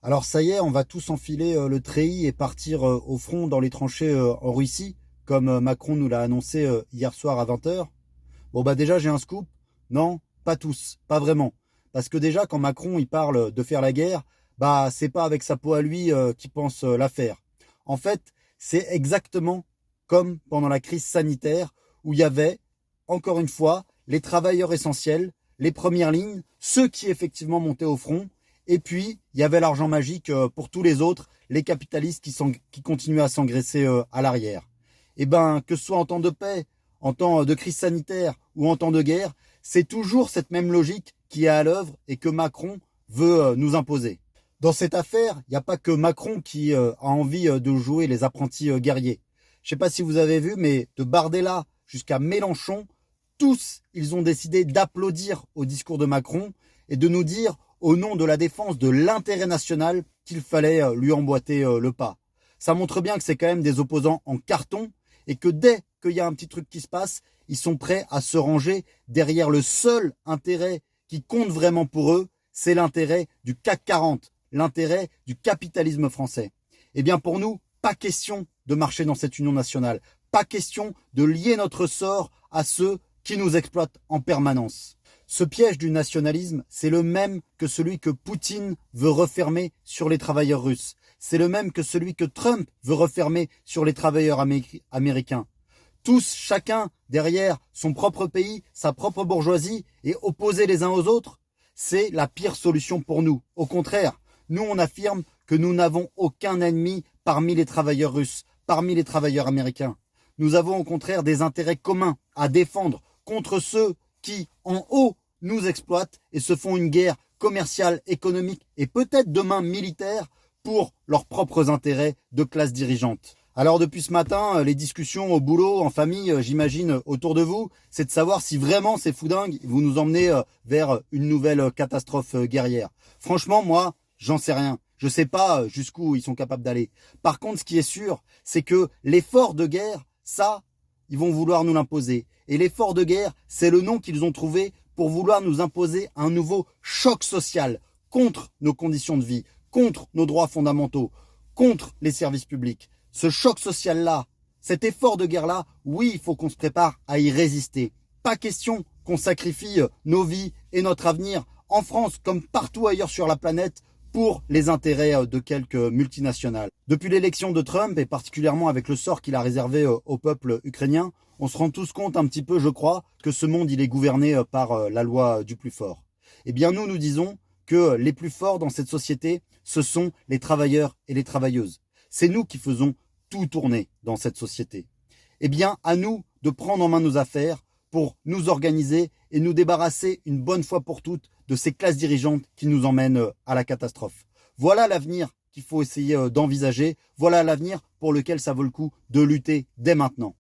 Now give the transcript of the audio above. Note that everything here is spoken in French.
Alors ça y est, on va tous enfiler le treillis et partir au front dans les tranchées en Russie, comme Macron nous l'a annoncé hier soir à 20h. Bon bah déjà j'ai un scoop. Non, pas tous, pas vraiment. Parce que déjà quand Macron il parle de faire la guerre, bah c'est pas avec sa peau à lui qu'il pense la faire. En fait, c'est exactement comme pendant la crise sanitaire où il y avait, encore une fois, les travailleurs essentiels, les premières lignes, ceux qui effectivement montaient au front, et puis il y avait l'argent magique pour tous les autres, les capitalistes qui continuaient à s'engraisser à l'arrière. Et ben que ce soit en temps de paix, en temps de crise sanitaire ou en temps de guerre, c'est toujours cette même logique qui est à l'œuvre et que Macron veut nous imposer. Dans cette affaire, il n'y a pas que Macron qui a envie de jouer les apprentis guerriers. Je ne sais pas si vous avez vu, mais de Bardella jusqu'à Mélenchon, tous, ils ont décidé d'applaudir au discours de Macron et de nous dire, au nom de la défense de l'intérêt national, qu'il fallait lui emboîter le pas. Ça montre bien que c'est quand même des opposants en carton et que dès qu'il y a un petit truc qui se passe, ils sont prêts à se ranger derrière le seul intérêt qui compte vraiment pour eux, c'est l'intérêt du CAC 40, l'intérêt du capitalisme français. Eh bien pour nous, pas question de marcher dans cette union nationale, pas question de lier notre sort à ceux qui nous exploitent en permanence. Ce piège du nationalisme, c'est le même que celui que Poutine veut refermer sur les travailleurs russes. C'est le même que celui que Trump veut refermer sur les travailleurs américains. Tous, chacun, derrière son propre pays, sa propre bourgeoisie, et opposés les uns aux autres, c'est la pire solution pour nous. Au contraire, nous on affirme que nous n'avons aucun ennemi parmi les travailleurs russes, parmi les travailleurs américains. Nous avons au contraire des intérêts communs à défendre contre ceux qui, en haut, nous exploitent et se font une guerre commerciale, économique et peut-être demain militaire pour leurs propres intérêts de classe dirigeante. Alors depuis ce matin, les discussions au boulot, en famille, j'imagine, autour de vous, c'est de savoir si vraiment ces foudingues, vous nous emmenez vers une nouvelle catastrophe guerrière. Franchement, moi, j'en sais rien. Je sais pas jusqu'où ils sont capables d'aller. Par contre, ce qui est sûr, c'est que l'effort de guerre, ça, ils vont vouloir nous l'imposer. Et l'effort de guerre, c'est le nom qu'ils ont trouvé pour vouloir nous imposer un nouveau choc social contre nos conditions de vie, contre nos droits fondamentaux, contre les services publics. Ce choc social-là, cet effort de guerre-là, oui, il faut qu'on se prépare à y résister. Pas question qu'on sacrifie nos vies et notre avenir en France comme partout ailleurs sur la planète pour les intérêts de quelques multinationales. Depuis l'élection de Trump, et particulièrement avec le sort qu'il a réservé au peuple ukrainien, on se rend tous compte un petit peu, je crois, que ce monde il est gouverné par la loi du plus fort. Eh bien nous disons que les plus forts dans cette société, ce sont les travailleurs et les travailleuses. C'est nous qui faisons tout tourner dans cette société. Eh bien, à nous de prendre en main nos affaires pour nous organiser et nous débarrasser une bonne fois pour toutes de ces classes dirigeantes qui nous emmènent à la catastrophe. Voilà l'avenir qu'il faut essayer d'envisager. Voilà l'avenir pour lequel ça vaut le coup de lutter dès maintenant.